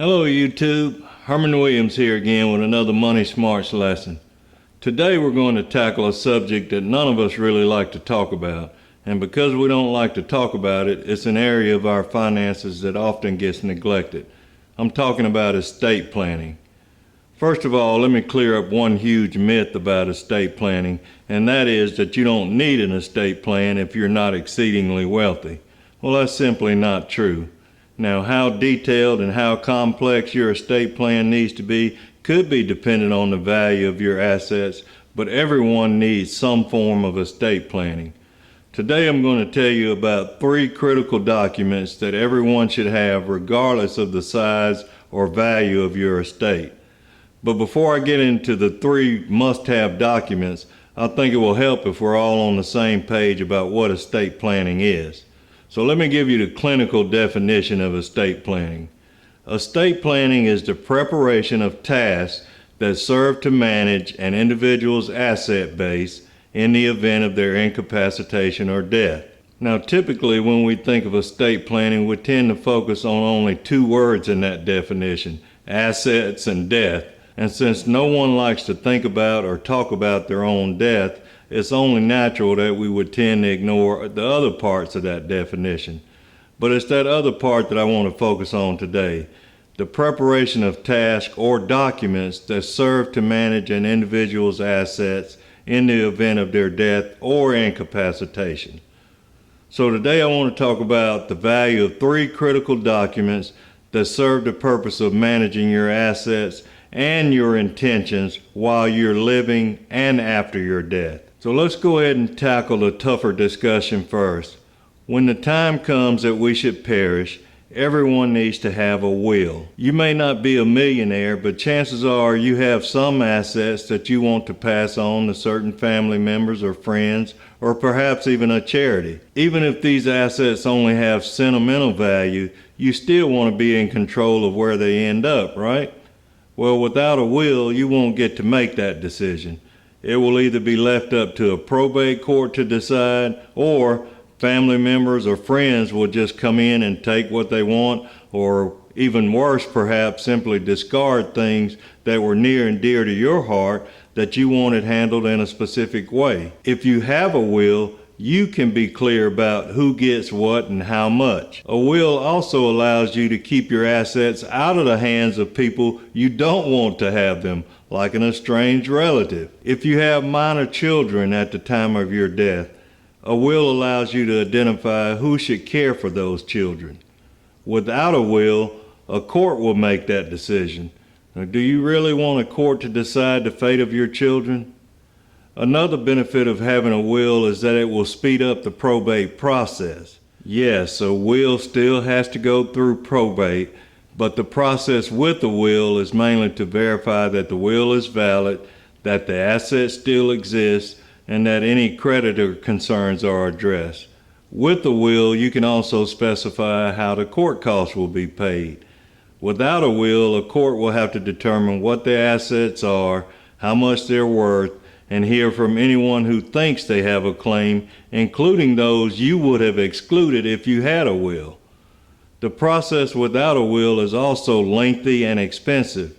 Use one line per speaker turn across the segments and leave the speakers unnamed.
Hello YouTube, Herman Williams here again with another Money Smarts lesson. Today we're going to tackle a subject that none of us really like to talk about, and because we don't like to talk about it, it's an area of our finances that often gets neglected. I'm talking about estate planning. First of all, let me clear up one huge myth about estate planning, and that is that you don't need an estate plan if you're not exceedingly wealthy. Well, that's simply not true. Now, how detailed and how complex your estate plan needs to be could be dependent on the value of your assets, but everyone needs some form of estate planning. Today I'm going to tell you about 3 critical documents that everyone should have regardless of the size or value of your estate. But before I get into the 3 must-have documents, I think it will help if we're all on the same page about what estate planning is. So let me give you the clinical definition of estate planning. Estate planning is the preparation of tasks that serve to manage an individual's asset base in the event of their incapacitation or death. Now, typically when we think of estate planning, we tend to focus on only 2 words in that definition, assets and death. And since no one likes to think about or talk about their own death, it's only natural that we would tend to ignore the other parts of that definition. But it's that other part that I want to focus on today, the preparation of tasks or documents that serve to manage an individual's assets in the event of their death or incapacitation. So today I want to talk about the value of 3 critical documents that serve the purpose of managing your assets and your intentions while you're living and after your death. So let's go ahead and tackle the tougher discussion first. When the time comes that we should perish, everyone needs to have a will. You may not be a millionaire, but chances are you have some assets that you want to pass on to certain family members or friends, or perhaps even a charity. Even if these assets only have sentimental value, you still want to be in control of where they end up, right? Well, without a will, you won't get to make that decision. It will either be left up to a probate court to decide, or family members or friends will just come in and take what they want, or even worse perhaps, simply discard things that were near and dear to your heart that you wanted handled in a specific way. If you have a will, you can be clear about who gets what and how much. A will also allows you to keep your assets out of the hands of people you don't want to have them, like an estranged relative. If you have minor children at the time of your death, a will allows you to identify who should care for those children. Without a will, a court will make that decision. Now, do you really want a court to decide the fate of your children? Another benefit of having a will is that it will speed up the probate process. Yes, a will still has to go through probate, but the process with the will is mainly to verify that the will is valid, that the assets still exist, and that any creditor concerns are addressed. With the will, you can also specify how the court costs will be paid. Without a will, a court will have to determine what the assets are, how much they're worth, and hear from anyone who thinks they have a claim, including those you would have excluded if you had a will. The process without a will is also lengthy and expensive.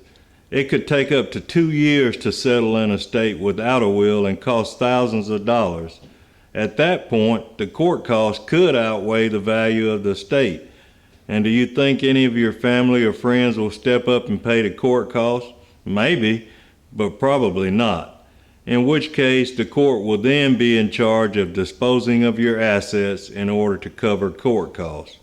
It could take up to 2 years to settle an estate without a will and cost thousands of dollars. At that point, the court costs could outweigh the value of the estate. And do you think any of your family or friends will step up and pay the court costs? Maybe, but probably not. In which case, the court will then be in charge of disposing of your assets in order to cover court costs.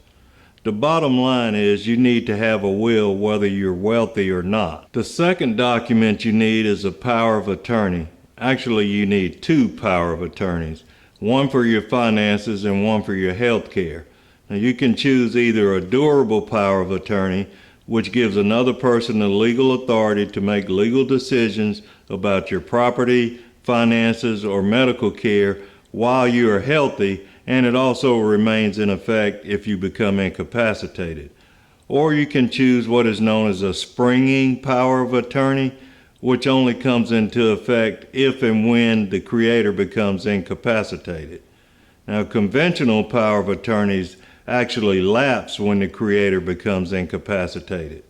The bottom line is you need to have a will whether you're wealthy or not. The second document you need is a power of attorney. Actually, you need 2 power of attorneys, one for your finances and one for your health care. Now, you can choose either a durable power of attorney, which gives another person the legal authority to make legal decisions about your property, finances, or medical care while you are healthy, and it also remains in effect if you become incapacitated. Or you can choose what is known as a springing power of attorney, which only comes into effect if and when the creator becomes incapacitated. Now, conventional power of attorneys actually lapse when the creator becomes incapacitated.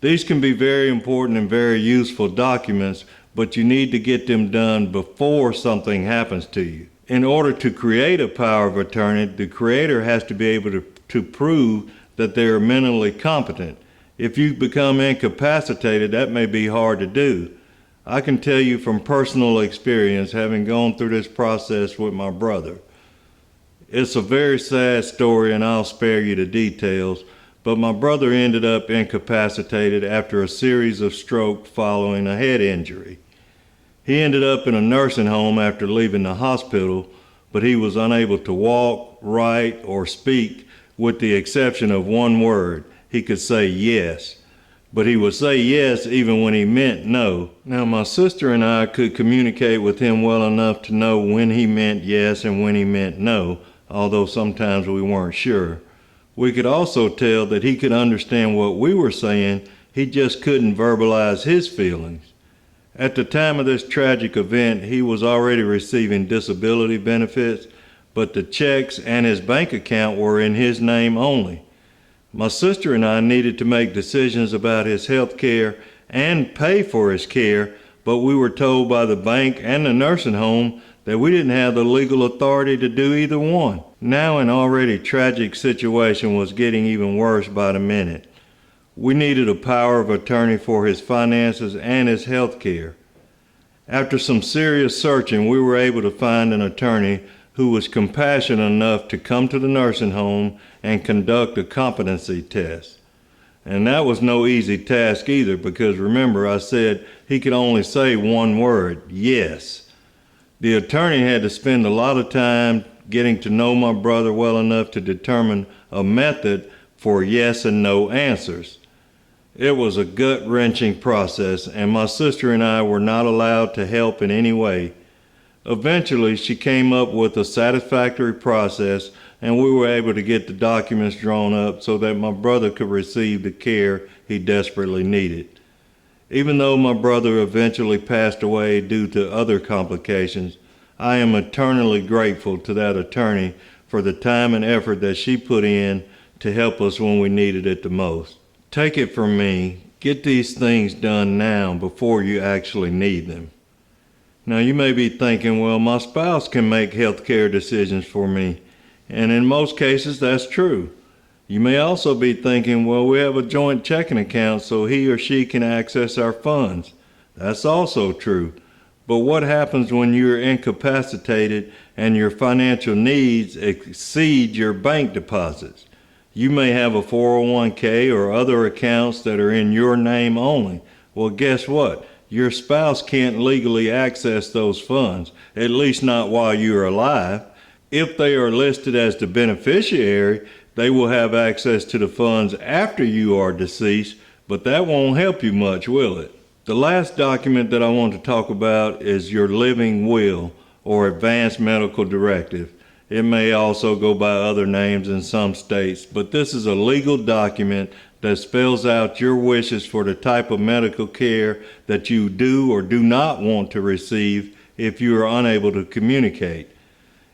These can be very important and very useful documents, but you need to get them done before something happens to you. In order to create a power of attorney, the creator has to be able to prove that they are mentally competent. If you become incapacitated, that may be hard to do. I can tell you from personal experience, having gone through this process with my brother. It's a very sad story, and I'll spare you the details, but my brother ended up incapacitated after a series of strokes following a head injury. He ended up in a nursing home after leaving the hospital, but he was unable to walk, write, or speak, with the exception of one word. He could say yes, but he would say yes even when he meant no. Now, my sister and I could communicate with him well enough to know when he meant yes and when he meant no, although sometimes we weren't sure. We could also tell that he could understand what we were saying, he just couldn't verbalize his feelings. At the time of this tragic event, he was already receiving disability benefits, but the checks and his bank account were in his name only. My sister and I needed to make decisions about his health care and pay for his care, but we were told by the bank and the nursing home that we didn't have the legal authority to do either one. Now an already tragic situation was getting even worse by the minute. We needed a power of attorney for his finances and his health care. After some serious searching, we were able to find an attorney who was compassionate enough to come to the nursing home and conduct a competency test. And that was no easy task either, because remember I said he could only say one word, yes. The attorney had to spend a lot of time getting to know my brother well enough to determine a method for yes and no answers. It was a gut-wrenching process, and my sister and I were not allowed to help in any way. Eventually, she came up with a satisfactory process, and we were able to get the documents drawn up so that my brother could receive the care he desperately needed. Even though my brother eventually passed away due to other complications, I am eternally grateful to that attorney for the time and effort that she put in to help us when we needed it the most. Take it from me, get these things done now before you actually need them. Now you may be thinking, well, my spouse can make healthcare decisions for me, and in most cases that's true. You may also be thinking, well, we have a joint checking account so he or she can access our funds. That's also true. But what happens when you're incapacitated and your financial needs exceed your bank deposits? You may have a 401k or other accounts that are in your name only. Well, guess what? Your spouse can't legally access those funds, at least not while you're alive. If they are listed as the beneficiary, they will have access to the funds after you are deceased, but that won't help you much, will it? The last document that I want to talk about is your living will, or advanced medical directive. It may also go by other names in some states, but this is a legal document that spells out your wishes for the type of medical care that you do or do not want to receive if you are unable to communicate.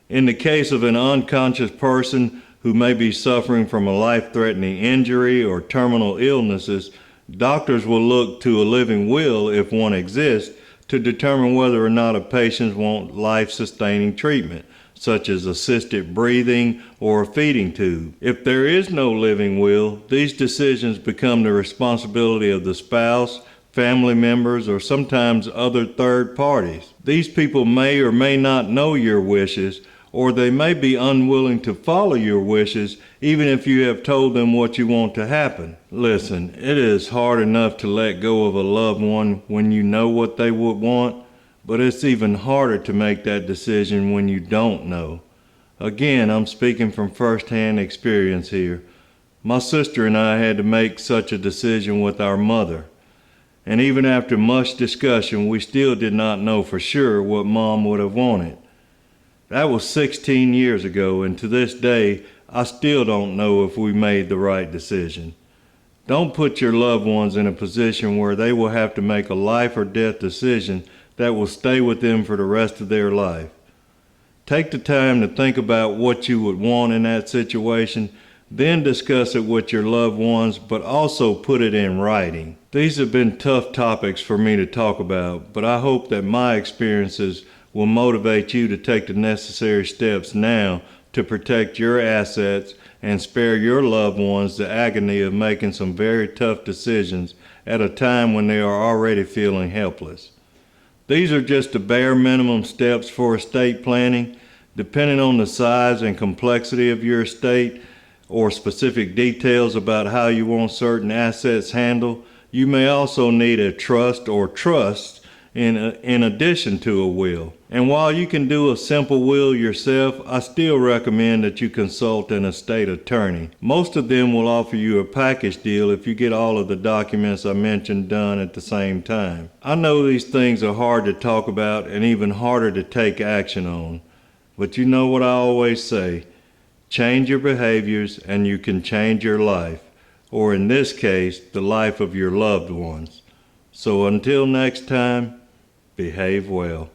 In the case of an unconscious person who may be suffering from a life-threatening injury or terminal illnesses, doctors will look to a living will, if one exists, to determine whether or not a patient wants life-sustaining treatment, such as assisted breathing or a feeding tube. If there is no living will, these decisions become the responsibility of the spouse, family members, or sometimes other third parties. These people may or may not know your wishes, or they may be unwilling to follow your wishes even if you have told them what you want to happen. Listen, it is hard enough to let go of a loved one when you know what they would want, but it's even harder to make that decision when you don't know. Again, I'm speaking from first-hand experience here. My sister and I had to make such a decision with our mother. And even after much discussion, we still did not know for sure what Mom would have wanted. That was 16 years ago, and to this day, I still don't know if we made the right decision. Don't put your loved ones in a position where they will have to make a life or death decision that will stay with them for the rest of their life. Take the time to think about what you would want in that situation, Then discuss it with your loved ones, but also put it in writing. These have been tough topics for me to talk about, but I hope that my experiences will motivate you to take the necessary steps now to protect your assets and spare your loved ones the agony of making some very tough decisions at a time when they are already feeling helpless. These are just the bare minimum steps for estate planning. Depending on the size and complexity of your estate or specific details about how you want certain assets handled, you may also need a trust or trusts in addition to a will. And while you can do a simple will yourself, I still recommend that you consult an estate attorney. Most of them will offer you a package deal if you get all of the documents I mentioned done at the same time. I know these things are hard to talk about and even harder to take action on, but you know what I always say, change your behaviors and you can change your life, or in this case, the life of your loved ones. So until next time, behave well.